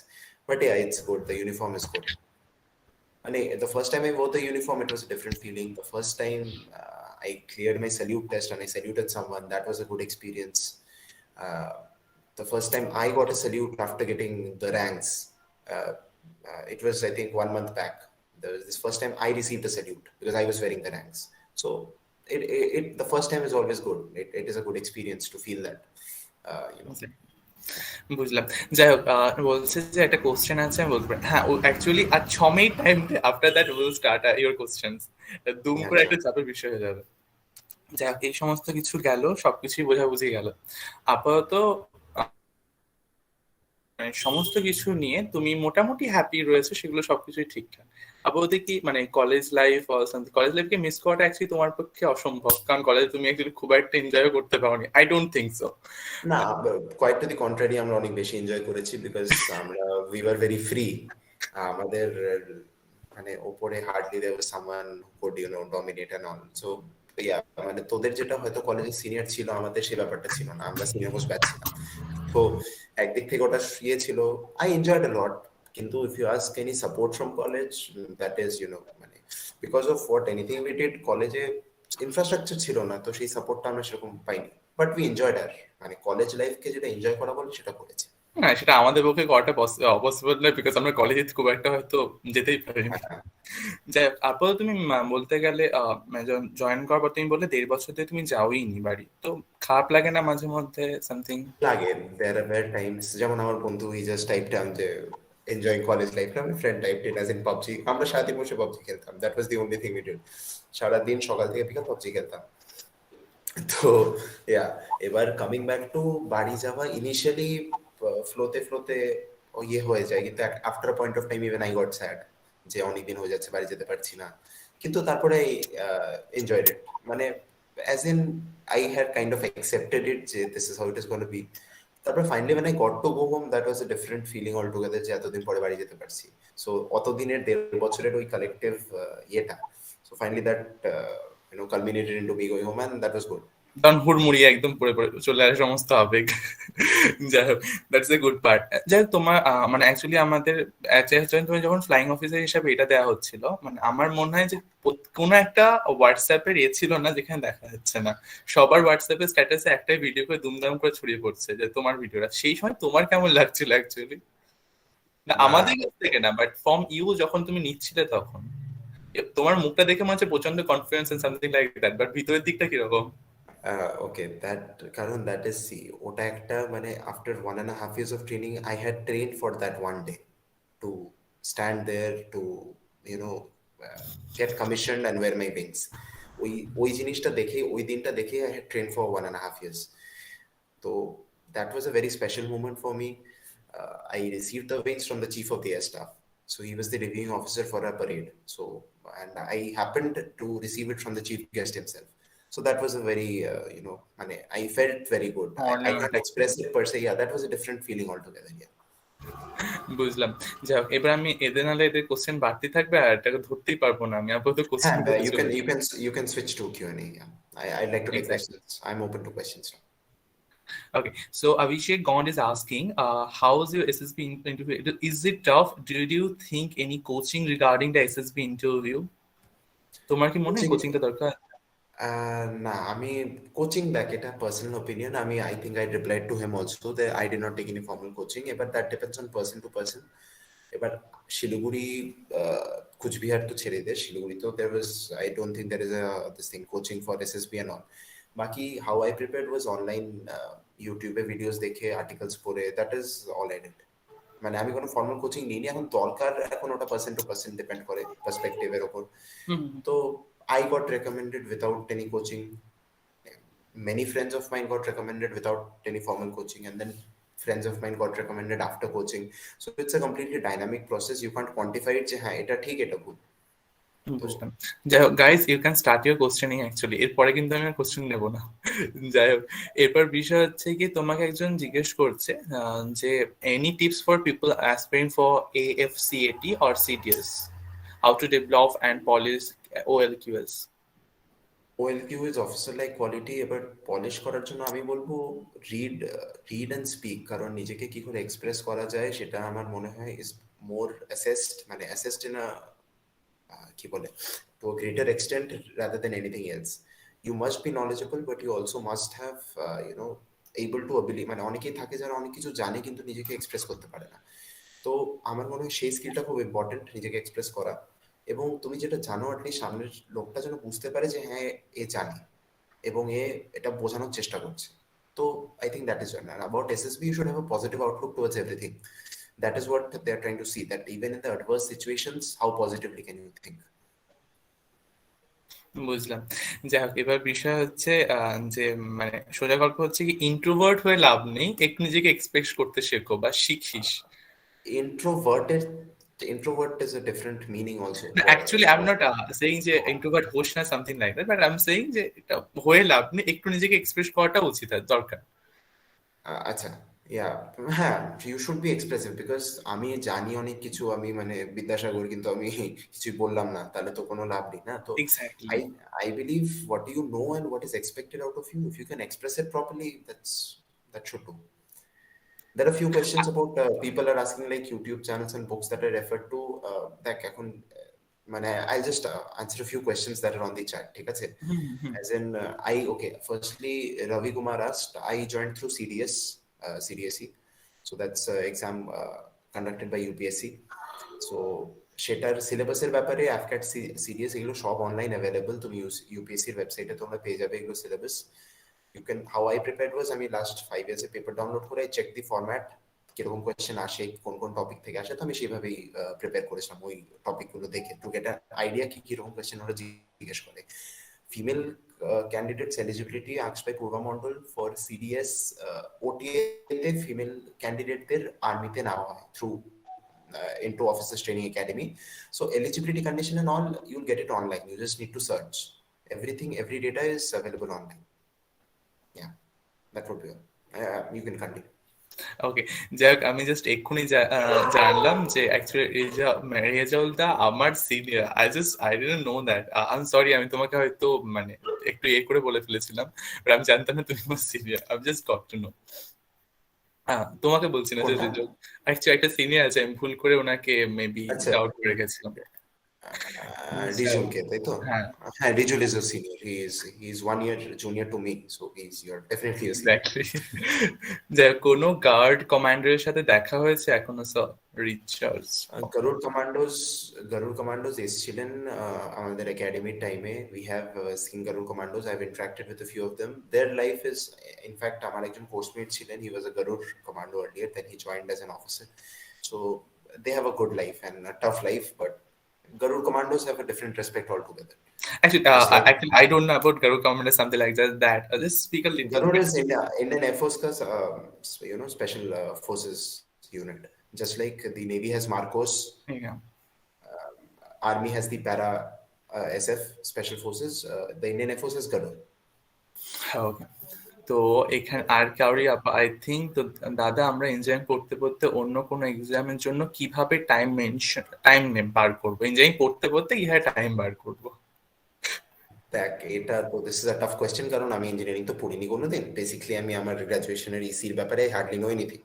but yeah, it's good, the uniform is good. And the first time I wore the uniform, it was a different feeling. The first time I cleared my salute test and I saluted someone, that was a good experience. Uh, the first time I got a salute after getting the ranks, uh, it was, I think, 1 month back. There was this first time I received a salute because I was wearing the ranks. So the first time is always good. It is a good experience to feel that. You know. বুঝলাম। যাই হোক, বলছে যে একটা question আছে, আমি বলতে পারি। হ্যাঁ, অ্যাকচুয়ালি আর 6 মিনিট টাইম দে, after that will start your questions. দুম Yeah, করে sure. একটা চাপের বিষয় হয়ে যাবে। যাই হোক, এই সমস্ত কিছু গেল, সবকিছুই বোঝাবুঝি গেল। আপাতত মানে সমস্ত কিছু নিয়ে তুমি মোটামুটি হ্যাপি রয়েছে, সেগুলো সবকিছুই ঠিকঠাক। আপাতত কি মানে কলেজ লাইফ কলেজ লাইফকে মিস করাটা অ্যাকচুয়ালি তোমার পক্ষে অসম্ভব, কারণ কলেজে তুমি অ্যাকচুয়ালি খুব একটা এনজয় করতে পারোনি। I don't think so. না, কোয়াইট টু দি কন্ট্রারি, আমরা অনেক বেশি এনজয় করেছি বিকজ আমরা উই ওয়ার ভেরি ফ্রি। আমাদের মানে ওপরে hardly there was someone who could dominate and all. So yeah, মানে তোদের যেটা হয়তো কলেজে সিনিয়র ছিল, আমাদের সেই ব্যাপারটা ছিল না, আমরা সিনিয়র মোস্ট ব্যাচ ছিলাম। তো একদিক থেকে ওটা ইয়ে ছিল, আই এনজয়েড আ লট। কিন্তু if you ask any support from college, that is মানে because of what anything we did, কলেজে ইনফ্রাস্ট্রাকচার ছিল না, তো সেই সাপোর্টটা আমরা সেরকম পাইনি। বাট উই এনজয়েড আর মানে কলেজ লাইফকে যেটা এনজয় করা বলে সেটা করেছি। না, সেটা আমাদের পক্ষে করাটা অপসিবল নয়, বিকজ আমরা কলেজে খুব একটা হয়তো যেতেই পারিনি। হ্যাঁ, যাই হোক, আপাতত তুমি বলতে গেলে জয়েন করার পর তুমি বললে 1.5 বছর ধরে তুমি যাওই নি বাড়ি, তো খারাপ লাগে না মাঝে মধ্যে সামথিং? লাগে। দেয়ার আর ওয়্যার টাইমস, যেমন আমার বন্ধু ই জাস্ট টাইপ ডাউন যে এনজয়িং কলেজ লাইফ, না আমার friend type it as in PUBG. আমরা সারাদিন বসে পাবজি খেলতাম, that was the only thing we did. সারাদিন সকাল থেকে বিকাল পাবজি খেলতাম। তো ইয়া, এবার কামিং ব্যাক টু বাড়ি যাওয়া, ইনিশিয়ালি ফ্লোতে ফ্লোতে ইয়ে হয়ে যায়, কিন্তু after point of time even I got sad যে অনেকদিন হয়ে যাচ্ছে বাড়ি যেতে পারছি না। কিন্তু তারপরে এনজয়েড ইট, মানে as in I had kind of accepted it যে this is how it is gonna be. তারপর finally when I got to go home, that was a different feeling altogether, যে এতদিন পরে বাড়ি যেতে পারছি। সো অতদিনের 1.5 বছরের ওই কালেকটিভ ইয়েটা, so finally that culminated into me going home, and that was good. তখন হুড়মুড়িয়ে একদম পড়ে পড়ে চলে আসে সমস্ত আবেগ। যাই হোক, দ্যাটস এ গুড পার্ট। যাই হোক, তোমার মানে অ্যাকচুয়ালি আমাদের তুমি যখন ফ্লাইং অফিসার হিসাবে এটা দেওয়া হচ্ছিল, মানে আমার মনে হয় যে কোনো একটা হোয়াটসঅ্যাপের ছিল না যেখানে দেখা যাচ্ছে না, সবার হোয়াটসঅ্যাপের স্ট্যাটাসে একটাই ভিডিও করে দুমদাম করে ছড়িয়ে পড়ছে যে তোমার ভিডিওটা। সেই সময় তোমার কেমন লাগছিল অ্যাকচুয়ালি? না, না, আমাদের কাছ থেকে না, বাট ফ্রম ইউ, যখন তুমি নিচ্ছিলে তখন তোমার মুখটা দেখে মনে হচ্ছে প্রচন্ড confidence and something like that, but ভিতরের দিকটা কিরকম? ওকে, দ্যাট কারণ দ্যাট ইজ সি, ওটা একটা মানে after 1.5 years of training, I had trained for that one day to stand there to you know get commissioned and wear my wings. ওই ওই জিনিসটা দেখে, ওই দিনটা দেখে I had trained for 1.5 years. So that was a very special moment for me. I received the wings from the chief of the air staff. So he was the reviewing officer for our parade. So, and I happened to receive it from the chief guest himself. So that was a very, I felt very good. I Honor. can't express it per se. Yeah, that was a different feeling altogether. Yeah. বুঝলাম। যাই হোক, এবার আমি এদের নাহলে এদের question বাড়তে থাকবে আর এটাকে ধরতেই পারবো না, আমি আপাতত কোশ্চেন And করতে you can চলে you যাই। can you can switch to Q&A. Yeah, I'd like to take Exactly. questions. I'm open to questions now. Okay, so Abhishek Gond is asking, how's your SSB interview? Is it tough? Did you think any coaching regarding the SSB interview? তোমার কি মনে হয় Coaching. কোচিংটা দরকার? না, আমি coaching, দেখ এটা personal opinion. I think I replied to him also that I did not take any formal coaching. এবার that depends on person to person. এবার শিলিগুড়ি, কুচবিহার তো ছেড়ে দে, শিলিগুড়িতেও there was, I don't think there is this thing coaching for SSB and all. বাকি how I prepared was online, ইউটিউবে videos দেখে, articles পড়ে, that is all I did. মানে আমি কোনো ফর্মাল কোচিং নিইনি। এখন দরকার, এখন ওটা পার্সন টু পার্সন ডিপেন্ড করে, পার্সপেক্টিভের ওপর। তো I got recommended without any coaching. Many friends of mine got recommended without any formal coaching, and then friends of mine got recommended after coaching. So it's a completely dynamic process. You can't quantify it যে হ্যাঁ এটা ঠিক এটা ভুল। তো বুঝলাম। যাই হোক guys, you can start your questioning actually, এরপরে কিন্তু আমি আর কোশ্চেন নেবো না। যাই হোক, এরপর বিষয় হচ্ছে কি, তোমাকে একজন জিজ্ঞেস করছে যে any tips for people aspiring for AFCAT or CTS, how to develop and polish OLQS? OLQ is officer like quality. এবার পলিশ করার জন্য আমি বলবো রিড রিড অ্যান্ড স্পিক, কারণ নিজেকে কি করে এক্সপ্রেস করা যায় সেটা আমার মনে হয় ইজ মোর অ্যাসেসড, মানে অ্যাসেসড ইন আ কি বলে, to a greater extent rather than anything else. You must be knowledgeable, but you also must have able to ability, মানে অনেকেই থাকে যারা অনেক কিছু জানে কিন্তু নিজেকে এক্সপ্রেস করতে পারে না। তো আমার মনে হয় সেই স্কিলটা খুব ইম্পর্টেন্ট, নিজেকে এক্সপ্রেস করা। এবং তুমি যেটা জানো অ্যাটলিস্ট সামনের লোকটা যেন বুঝতে পারে যে হ্যাঁ এ জানে এবং এ এটা বোঝানোর চেষ্টা করছে। তো I think that is one. And about SSB, you should have a positive outlook towards everything. That is what they are trying to see, that even in the adverse situations, how positively can you think. বুঝলাম। যাই হোক, এবার বিষয় হচ্ছে যে মানে সোজা গল্প হচ্ছে কি, ইন্ট্রোভার্ট হয়ে লাভ নেই, একটু নিজেকে এক্সপ্রেস করতে শেখো বা শিখিস। Introvert is a different meaning also না, for actually I am for not saying যে ইন্ট্রোভার্ট হোস না something like that, but I am saying যে এটা হয়ে লাভ নেই, একটু নিজেকে এক্সপ্রেস করাটা উচিত আর দরকার। আচ্ছা, ইয়া, হ্যাঁ, you should be expressive, because আমি জানি অনেক কিছু, আমি মানে বিদ্যাসাগর, কিন্তু আমি কিছুই বললাম না, তাহলে তো কোনো লাভ নেই না। তো exactly. I I believe what you know and what is expected out of you, if you can express it properly, that should do. There are a few questions about people are asking like YouTube channels and books that I referred to. That এখন মানে I'll just answer a few questions that are on the chat. ঠিক আছে? হুম হুম। As in, okay. Firstly, Ravi Kumar asked, I joined through CDS, CDSE. So that's exam conducted by UPSC. So সেটার সিলেবাসের ব্যাপারে অ্যাফক্যাট, CDS এগুলো সব online available, তুমি ইউপিএসসির ওয়েবসাইটে তোমরা পেয়ে যাবে এগুলো syllabus. You can, how I prepared was, আমি last 5 years a paper download করে চেক দি ফরম্যাট, কিরকম কোয়েশ্চেন আসে, কোন কোন টপিক থেকে আসে, তো আমি সেভাবেই প্রিপেয়ার করেছিলাম ওই টপিকগুলো দেখে, টু গেট আইডিয়া কি কিরকম কোয়েশ্চেন ওরা জিজ্ঞেস করে। Female candidates eligibility asked by Purva Mondal for CDS OTA তে ফিমেল ক্যান্ডিডেটদের আর্মিতে নেওয়া হয় through into officers training academy. So eligibility condition and all, you'll get it online, you just need to search everything, every data is available online. Yeah, that would be all. You can continue. ওকে, যাই হোক, আমি just এক্ষুনি জানলাম যে actually Rezaul দা আমার senior. I didn't know that. I am sorry, আমি তোমাকে হয়তো মানে একটু ইয়ে করে বলে ফেলেছিলাম, বাট আমি জানতাম না তুমি আমার senior. I just got to know. তোমাকে বলছি না যে কোনটা? রেজাউল অ্যাকচুয়ালি একটা সিনিয়র আছে, আমি ভুল করে ওনাকে মেবি আচ্ছা, ডাউট করে রেখেছিলাম। যাই হোক, রিজুলকে, তাই তো? হ্যাঁ হ্যাঁ, Rijul is a senior. He is 1 year junior to me, so you're definitely a senior. Exactly. যাই হোক, কোনো গার্ড কমান্ডারের সাথে দেখা হয়েছে এখনো স্যার? রিচার্জ। গরুড় কমান্ডোজ এসেছিলেন আমাদের একাডেমির টাইমে। We have seen Garud commandos, I have interacted with a few of them. Their life is, in fact আমার একজন কোর্সমেট ছিলেন, he was a Garud commando earlier, then he joined as an officer. So they have a good life and a tough life, but Garud commandos have a different respect altogether. Just like Actually, I don't know about Garo Command or something like that. Just speak a little Garud bit. is Indian Air Force ka, special forces unit. Just like the Navy has Marcos, Yeah. Army has the Para SF Special Forces. The Indian Air Force has Garud. Okay. তো এখানে আর কাউরি I think তো দাদা, আমরা engineering পড়তে পড়তে অন্য কোনো এক্সামের জন্য কিভাবে টাইম বার করবো? ইঞ্জিনিয়ারিং পড়তে পড়তে কিভাবে টাইম বার করবো? দেখ, এটা তো this is a tough question, কারণ আমি ইঞ্জিনিয়ারিং তো পড়িনি কোনোদিন। বেসিক্যালি আমি আমার গ্রাজুয়েশনের ইসির ব্যাপারে হার্ডলি নো এনিথিং,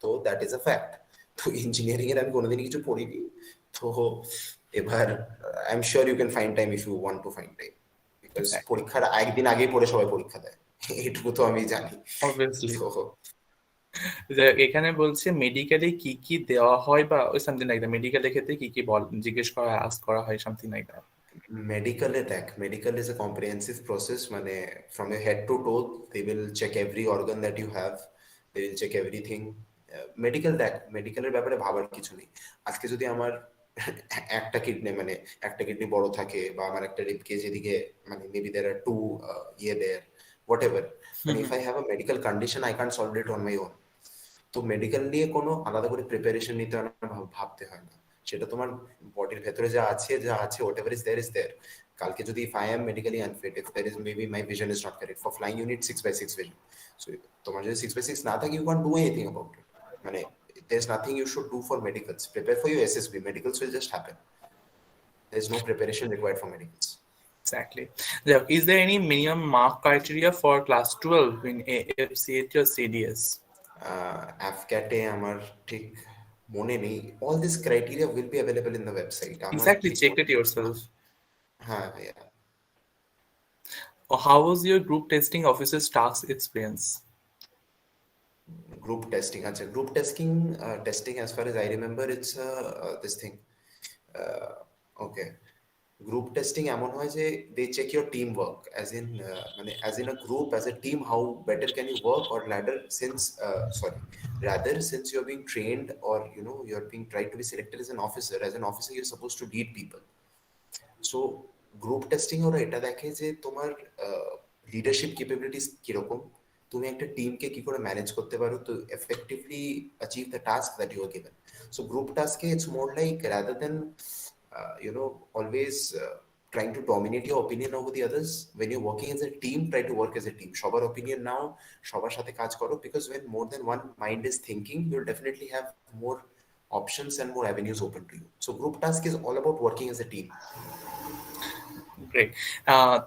তো দ্যাট ইজ আ ফ্যাক্ট। তো ইঞ্জিনিয়ারিং এর আমি কোনোদিন কিছু পড়িনি। তো এবার I am sure you can find time if you want to find time, because পরীক্ষার একদিন আগেই পড়ে সবাই পরীক্ষা দেয়, এটুকু তো আমি জানি। অবভিয়াসলি। তো এখানে বলছে মেডিকেলে কি কি দেওয়া হয় বা ওই সামথিং লাইক দ্যাট, মেডিকেলের ক্ষেত্রে কি কি জিজ্ঞেস করা হয়, আস্ক করা হয়, সামথিং লাইক দ্যাট। মেডিকেলে দেখ, medical is a comprehensive process, মানে from your head to toe they will check every organ that you have, they will check everything. Medical দেখ, মেডিকেলের ব্যাপারে ভাবার কিছু নেই। আজকে যদি আমার একটা কিডনি, মানে একটা কিডনি বড় থাকে, বা আমার একটা রিব কেজ এদিকে, মানে maybe there are two there, whatever, মানে if I have a medical condition I can't solve it on my own. তো মেডিকেল নিয়ে কোনো আলাদা করে প্রিপারেশন নিতে হয় না, ভাবতে হয় না। সেটা তোমার বডির ভেতরে যা আছে হোয়াট এভার ইজ দেয়ার। কালকে যদি if I am medically unfit, if there is maybe my vision is not correct, for flying you need 6/6 vision. So তোমার যদি 6/6 না থাকে, you can't do anything about it. মানে there's nothing you should do for medicals. Prepare for your SSB, medicals will just happen. There's no preparation required for medicals. Exactly. Is there any minimum mark criteria for class 12 in AFCAT or CDS? অ্যাফক্যাটে আমার ঠিক মনে নেই। All this criteria will be available in the website. আমার Exactly, ঠিক check মনে it নেই। yourself. হ্যাঁ, yeah. How was your group testing officer's task experience? Group testing. Achha, group testing, testing as far as I remember, it's this thing. Okay. Group testing এমন হয় যে they check your teamwork as in মানে as in a group, as a team, how better can you work, or rather since since you're being trained, or you're being tried to be selected as an officer you're supposed to lead people. So group testing ওরা এটা দেখে যে তোমার leadership capabilities কিরকম, তুমি একটা টিমকে কি করে ম্যানেজ করতে পারো তো effectively achieve the task that you are given. So group টাস্কে it's more like rather than always trying to dominate your opinion over the others. When you're working as a team, try to work as a team. সবার opinion নাও, সবার সাথে কাজ করো, because when more than one mind is thinking, you'll definitely have more options and more avenues open to you. So group task is all about working as a team. Great.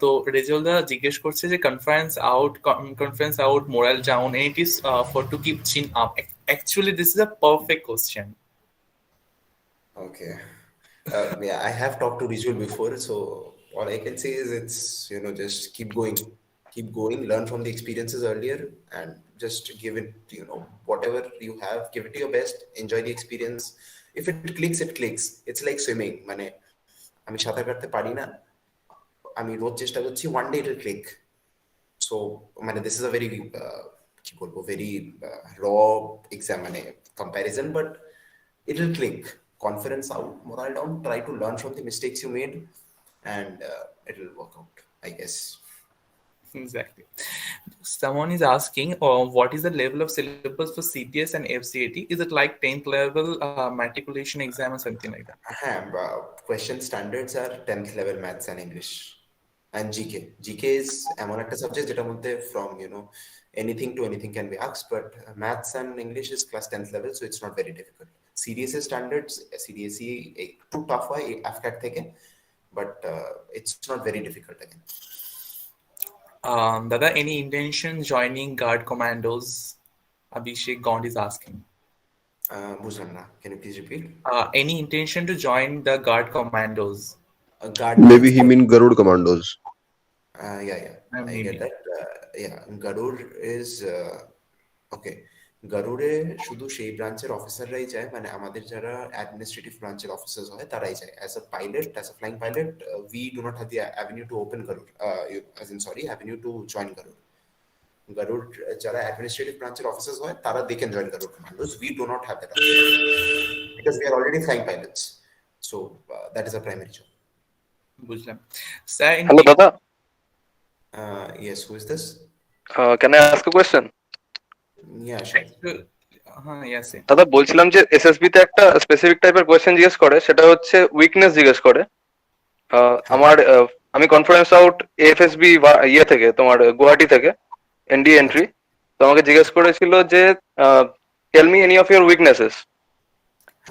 তো রেজাল্টদা জিজ্ঞেস করছে যে conference out moral down and it is for to keep chin up. Actually this is a perfect question. Okay. Yeah, I have talked to Visual before, so all I can say is it's, just keep going, learn from the experiences earlier, and just give it, whatever you have, give it to your best, enjoy the experience. If it clicks, it clicks. It's like swimming. মানে আমি সাঁতার কাটতে পারি না, আমি রোজ চেষ্টা করছি, one day it'll click. So মানে this is a very কি বলবো, very raw exam মানে comparison, but it'll click. Confidence out, morale down, try to learn from the mistakes you made, and it'll work out, I guess. Exactly. Someone is asking, what is the level of syllabus for CTS and FCAT? Is it like 10th level matriculation exam or something like that? হ্যাঁ, question standards are 10th level maths and English and GK. GK is এমন একটা subject যেটার মধ্যে from anything to anything can be asked, but maths and English is class 10th level, so it's not very difficult. CDSE standards, CDSE একটু tough হয় AFCAT থেকে, but it's not very difficult again. Dada, any intention joining guard commandos? Abhishek Gond is asking. বুঝলাম না, can you please repeat? Any intention to join the guard commandos? Guard Maybe means he mean Garud Commandos. yeah, I Maybe. get that. Yeah, Gadur is okay. গারুড়ে শুধু সেই ব্রাঞ্চের অফিসাররাই যায়, মানে আমাদের যারা administrative ব্রাঞ্চের অফিসার্স হয় তারাই যায়। As a pilot, as a flying pilot, we do not have the avenue to open Garud, avenue to join Garud. Garud যারা অ্যাডমিনিস্ট্রেটিভ ব্রাঞ্চের অফিসার্স হয় তারা they can join Garud commandos. We do not have that option because we are already flying pilots, so that is a primary job. বুঝলাম। Sir, in Hello, Dada. Yes, who is this? Can I ask a question? Yeah, sure. yes, sir. দাদা বলছিলাম যে SSB তে একটা specific টাইপের question জিজ্ঞেস করে, সেটা হচ্ছে উইকনেস জিজ্ঞেস করে। আমার আমি কনফারেন্স আউট এফএসবি ইয়ে থেকে, তোমার গুয়াহাটি থেকে এনডি এন্ট্রি, তো আমাকে জিজ্ঞেস করেছিল যে tell me any of your weaknesses.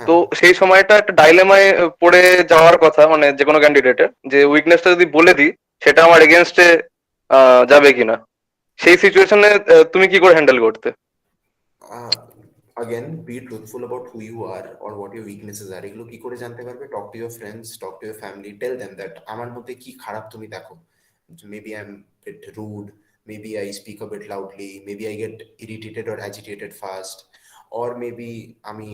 তো সেই সময়টা একটা ডাইলেমায় পড়ে যাওয়ার কথা, মানে যে কোনো ক্যান্ডিডেটের, যে উইকনেসটা যদি বলে দিই সেটা আমার এগেনস্টে যাবে কিনা, সেই সিচুয়েশনে তুমি কি করে হ্যান্ডেল করতে? Again, be truthful about who you are or what your weaknesses are. এগুলো কি করে জানতে পারবে? Talk to your friends, talk to your family, tell them that আমার মধ্যে কি খারাপ তুমি দেখো। Maybe I'm a bit rude, maybe I speak a bit loudly, maybe I get irritated or agitated fast, or maybe আমি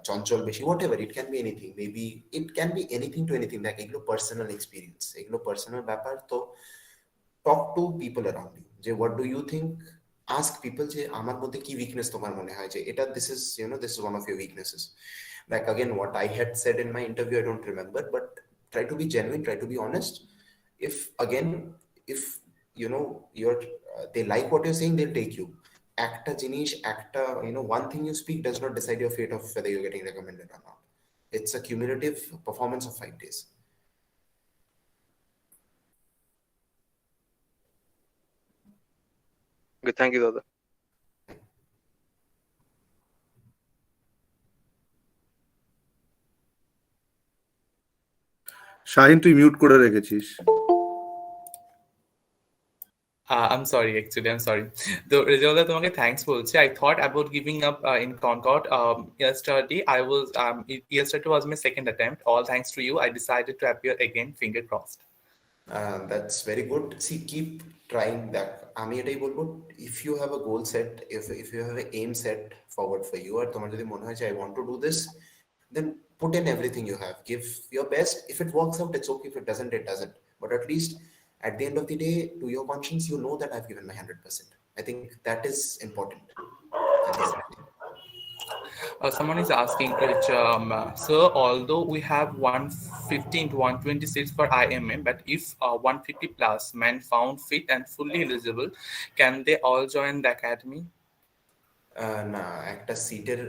চঞ্চল বেশি, whatever, it can be anything. Maybe it can be anything to anything. দেখ, এগুলো personal experience, এগুলো personal ব্যাপার। তো talk to people around you, যে what do you think, ask people যে আমার মধ্যে কি weakness তোমার মনে হয় যে এটা this is one of your weaknesses. Like again, what I had said in my interview, I don't remember, but try to be genuine, try to be honest. If you're they like what you're saying, they'll take you. একটা জিনিস, একটা one thing you speak does not decide your fate of whether you're getting recommended or not. It's a cumulative performance of 5 days. Okay, thank you, দাদা। শাহিন, তুই mute করে রেখেছিস। I'm sorry, actually, I'm sorry. The result তোমাকে thanks বলছি. I thought about giving up in Concord. Yesterday, yesterday was my second attempt. All thanks to you, I decided to appear again. Finger crossed. That's very good. See, keep trying that. আমি এটাই বলবো, if you have a goal set, if you have an aim set forward for you, আর তোমার যদি মনে হয় যে I want to do this, then put in everything you have. Give your best. If it works out, it's okay. If it doesn't, it doesn't. But at least at the end of the day, to your conscience, you know that I've given my 100%. I think that is important at the end of the day. Someone is asking, sir, although we have 115 to 120 seats for IMM, but if 150 plus men found fit and fully eligible, can they all join the academy? না, একটা সিটের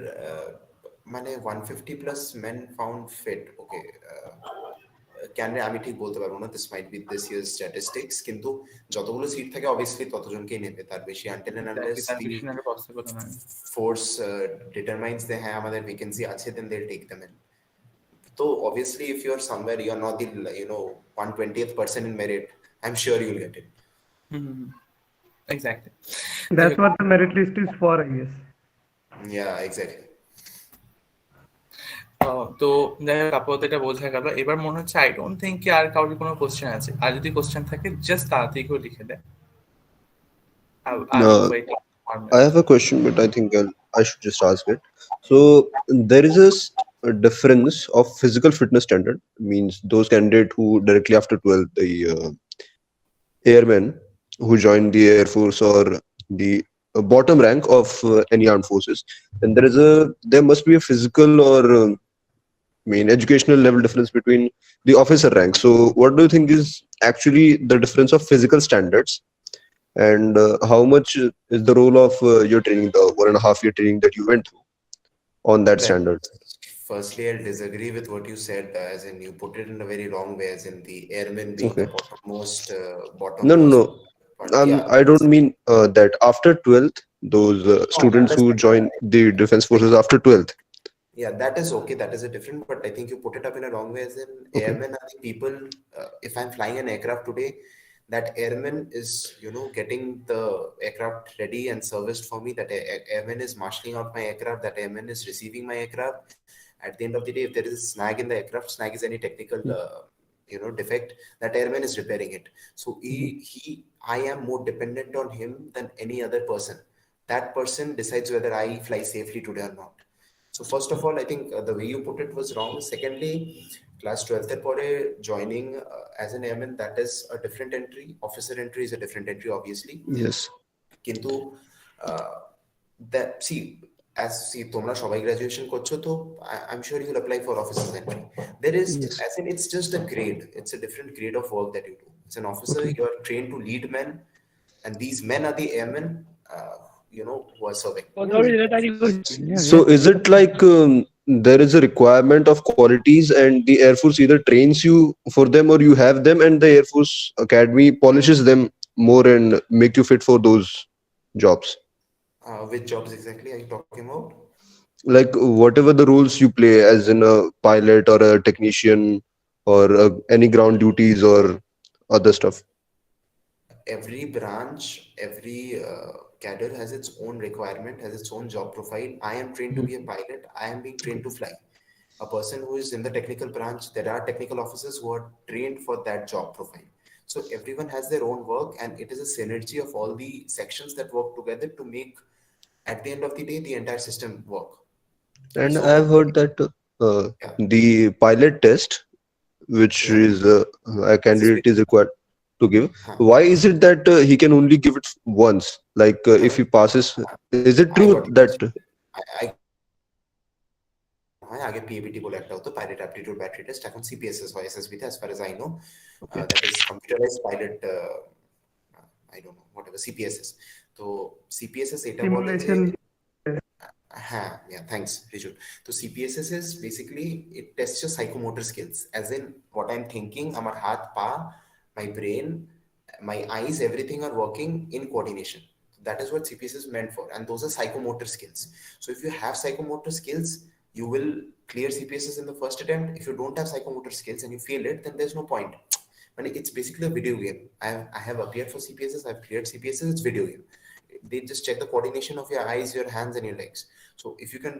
মানে 150 plus men found fit, okay, কেন আমি ঠিক বলতে পারবো না, this might be this year's statistics, কিন্তু যতগুলো সিট থাকে অবভিয়াসলি ততজনকেই নেবে, তার বেশি until and unless the force determines they হ্যাঁ আমাদের ভ্যাকেন্সি আছে, then they will take them in. তো obviously if you are somewhere, you are not the 120th person in merit, I'm sure you will get it. Exactly. That's what the merit list is for, I guess. Yeah, exactly. তো যাই হোক আপাতত এটা বোঝা গেল। এবার মনে হচ্ছে আই ডোন্ট থিঙ্ক কি আর কারোর কোনো কোশ্চেন আছে। আর যদি কোশ্চেন থাকে জাস্ট তাড়াতাড়ি করে লিখে দেয়। I have a question, but I think I should just ask it. So there is a difference of physical fitness standard. Means those candidates who directly after 12th, the airmen who join the Air Force or the bottom rank of any armed forces, and there must be a physical or educational level difference between the officer rank. So what do you think is actually the difference of physical standards, and how much is the role of your training, the 1.5 year training that you went through on that standard? Firstly, I'll disagree with what you said, as in you put it in a very wrong way, as in the airmen being the bottommost. No. I don't mean that after 12th, those students who join the defense forces after 12th. Yeah, that is okay. That is a different, but I think you put it up in a wrong way, as in airmen are the people. If I'm flying an aircraft today, that airman is, getting the aircraft ready and serviced for me. That airman is marshalling out my aircraft. That airman is receiving my aircraft. At the end of the day, if there is a snag in the aircraft, snag is any technical, defect, that airman is repairing it. So I am more dependent on him than any other person. That person decides whether I fly safely today or not. So first of all, I think the way you put it was wrong. Secondly, class 12th pore joining as an airman, that is a different entry. Officer entry is a different entry, obviously. Yes. Kintu তোমরা সবাই graduation করছো, তো I'm sure you'll apply for officer's entry. There is, as in, it's just a grade. It's a different grade of work that you do. It's an officer. You are trained to lead men, and these men are the airmen, who are serving. So is it like there is a requirement of qualities, and the Air Force either trains you for them or you have them, and the Air Force Academy polishes them more and make you fit for those jobs? Which jobs exactly are you talking about? Like whatever the roles you play, as in a pilot or a technician or any ground duties or other stuff. Every branch, every cadre has its own requirement, has its own job profile. I am trained to be a pilot. I am being trained to fly. A person who is in the technical branch, there are technical officers who are trained for that job profile. So everyone has their own work, and it is a synergy of all the sections that work together to make, at the end of the day, the entire system work. And I've heard that the pilot test, which is a candidate is required to give. Why is it that he can only give it once? Like if he passes, is it true that? আগে পিএবিটি বলে একটা হতো, pilot aptitude battery test, এখন সিপিএসএস হয় SSB তে, as far as I know. That is computerized pilot, I don't know, whatever CPSS. তো CPSS এটা বলে যে thanks Rijul. So CPSS is basically, it tests your psychomotor skills, as in what I'm thinking, আমার হাত পা, my brain, my eyes, everything are working in coordination. That is what CPSS is meant for, and those are psychomotor skills. So if you have psychomotor skills, you will clear CPSS in the first attempt. If you don't have psychomotor skills and you fail it, then there's no point. But it's basically a video game. I have appeared for CPSs, I've cleared CPSs, it's video game. They just check the coordination of your eyes, your hands, and your legs. So if you can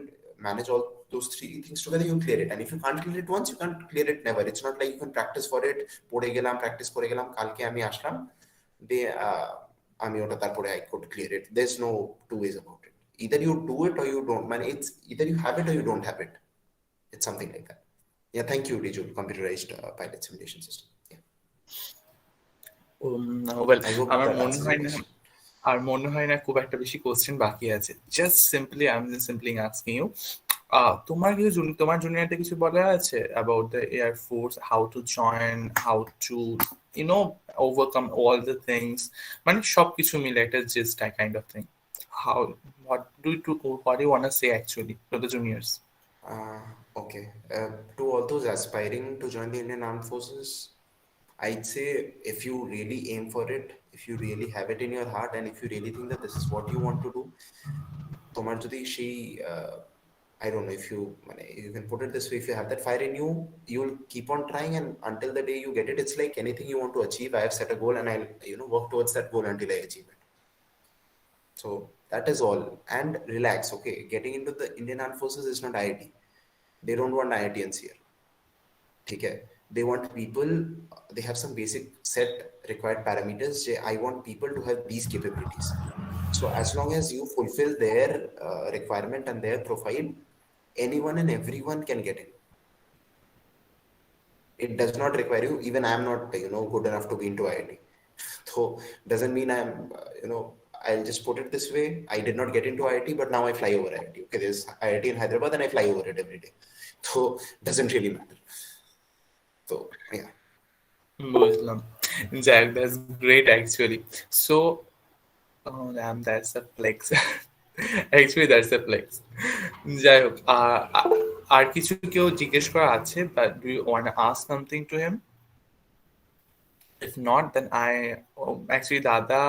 manage all those three things together, you clear it. And if you can't clear it once, you can't clear it never. It's not like you can practice for it. পড়ে গেলাম, practice করে গেলাম, কালকে আমি আসলাম, আমি ওটা তারপরে I could clear it. There's no two ways about it. Either you do it or you don't. Man, it's either you have it or you don't have it. It's something like that. Yeah, thank you, Riju, computerized pilot simulation system. Yeah. Well, I hope আমার that মনে answers হয় your না question. আর মনে হয় না খুব একটা বেশি কোশ্চেন বাকি আছে। Just simply I am just simply asking you, তোমার কিছু তোমার জুনিয়রদের কিছু বলা আছে about the air force, how to join, how to overcome all the things, মানে সবকিছু মিলে একটা just kind of thing. How, what do you want to say actually to the juniors? Okay. To all those aspiring to join the Indian Armed Forces, I'd say if you really aim for it, if you really have it in your heart, and if you really think that this is what you want to do, তোমার যদি সেই I don't know if you can put it this way, if you have that fire in you, you'll keep on trying, and until the day you get it, it's like anything you want to achieve. I have set a goal and I'll work towards that goal until I achieve it. So that is all. And relax. Okay, getting into the Indian Armed Forces is not IIT. They don't want IITians here. Okay, they want people. They have some basic set required parameters. I want people to have these capabilities. So as long as you fulfill their requirement and their profile, anyone and everyone can get in. It does not require you. Even I am not good enough to be into IIT. So doesn't mean I'm I'll just put it this way. I did not get into IIT, but now I fly over IIT. Okay, there's IIT in Hyderabad and I fly over it every day. So doesn't really matter. So yeah. Muslim. Jack, that's great actually. So, oh damn, that's a flex. Actually, that's a flex. যাই হোক, আর কিছু কেউ জিজ্ঞেস করা আছে, but do you want to ask something to him? If not, then actually দাদা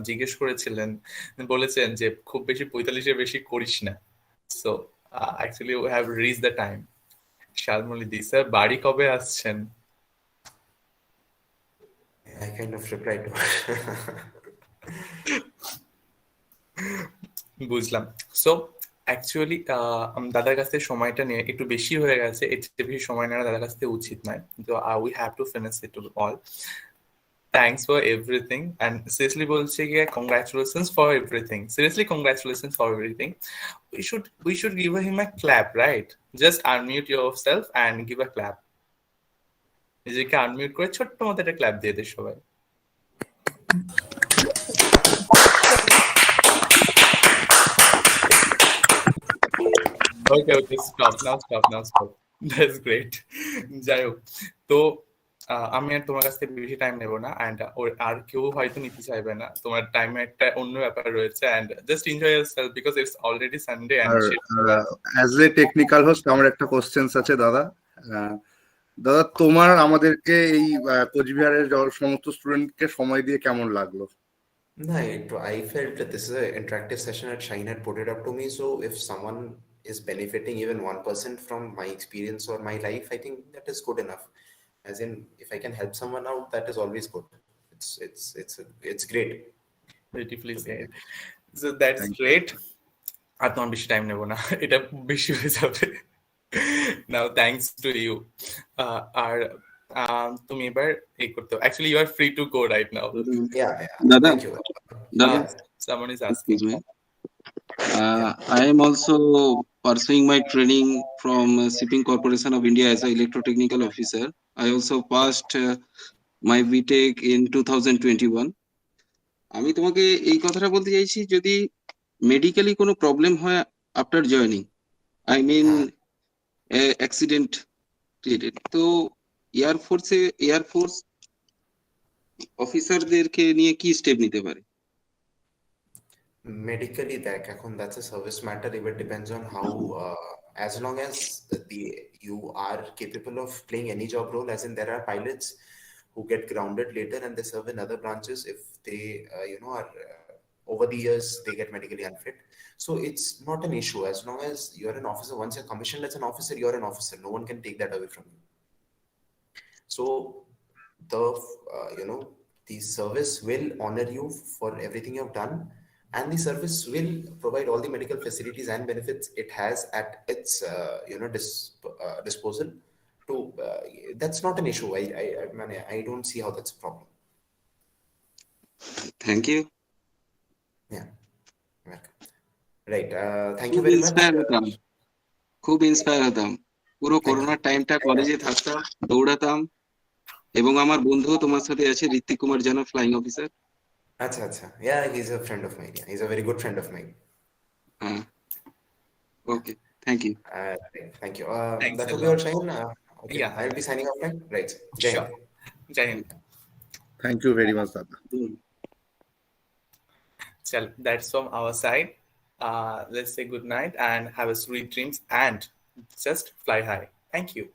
জিজ্ঞেস করেছিলেন, বলেছেন যে খুব বেশি 45-এর বেশি করিস না। So actually we have reached the time. Shalmali sir বাড়ি কবে আসছেন? I kind of replied to বুঝলাম। সো অ্যাকচুয়ালি দাদার কাছ থেকে সময়টা নিয়ে একটু বেশি হয়ে গেছে, এর চেয়ে বেশি সময় নেওয়া দাদার কাছ থেকে উচিত নয়। তো we have to finish it all. Thanks for everything, and seriously বলছি গিয়ে congratulations for everything. Seriously, congratulations for everything. We should give him a clap, right? Just unmute yourself and give a clap. নিজেকে unmute করে ছোট্ট মতো একটা clap দিয়ে দে সবাই। Okay, stop now. That's great. যাই হোক, তো আমি আর তোমার কাছ থেকে বেশি টাইম নেব না, অ্যান্ড আর কেউ হয়তো নিতে চাইবে না, তোমার টাইমে একটা অন্য ব্যাপার রয়েছে, and just enjoy yourself because it's already Sunday. As a technical host আমার একটা কোশ্চেন্স আছে দাদা। দাদা, তোমার আমাদেরকে এই কোচবিহারের সমস্ত স্টুডেন্টকে সময় দিয়ে কেমন লাগলো? No, I felt that this is an interactive session at Shine had put it up to me. So if someone is benefiting even 1% from my experience or my life, I think that is good enough. As in, if I can help someone out, that is always good. It's great. Beautifully said. So that's great. আর তোমার বেশি time নেব না, এটা বেশি হয়ে যাবে। Now thanks to you. আর তুমি এবার এই করতে, actually you are free to go right now. Yeah. Dada, Thank you. Dada, Someone is asking. excuse me. I am also pursuing my training from Shipping Corporation of India as an electrotechnical officer. I also passed my BTech in 2021. আমি তোমাকে এই কথাটা বলতে চাইছি, যদি medically কোনো problem হয় after joining, I mean accident related, তো এয়ারফোর্স অফিসারদেরকে নিয়ে কি স্টেপ নিতে পারে? Medically, that's a service matter. It depends on how, as long as you are capable of playing any job role, as in there are pilots who get grounded later and they serve in other branches if they are over the years they get medically unfit. So it's not an issue as long as you're an officer. Once you're commissioned as an officer, you're an officer. No one can take that away from you. So the service will honor you for everything you've done, and the service will provide all the medical facilities and benefits it has at its disposal. That's not an issue. I don't see how that's a problem. Thank you. Yeah. Welcome. Right. Thank you খুব very much. Inspire হতাম, খুব inspire হতাম। পুরো Thank করোনার you. টাইমটা কলেজে থাকতাম, দৌড়াতাম, এবং আমার বন্ধুও তোমার সাথে আছে, ঋত্বিক কুমার জানা, flying officer. Acha. Yeah, he's a friend of mine. Yeah, he's a very good friend of mine. হ্যাঁ, okay, thank you. Thank you. Thanks That a will be lot. our sign. Okay, Yeah. I'll be signing off now. Right. Jai Sure. Hind. Jai Hind. Thank you very much দাদা। Chal, that's from our side. Let's say good night and have a sweet dreams and just fly high. Thank you.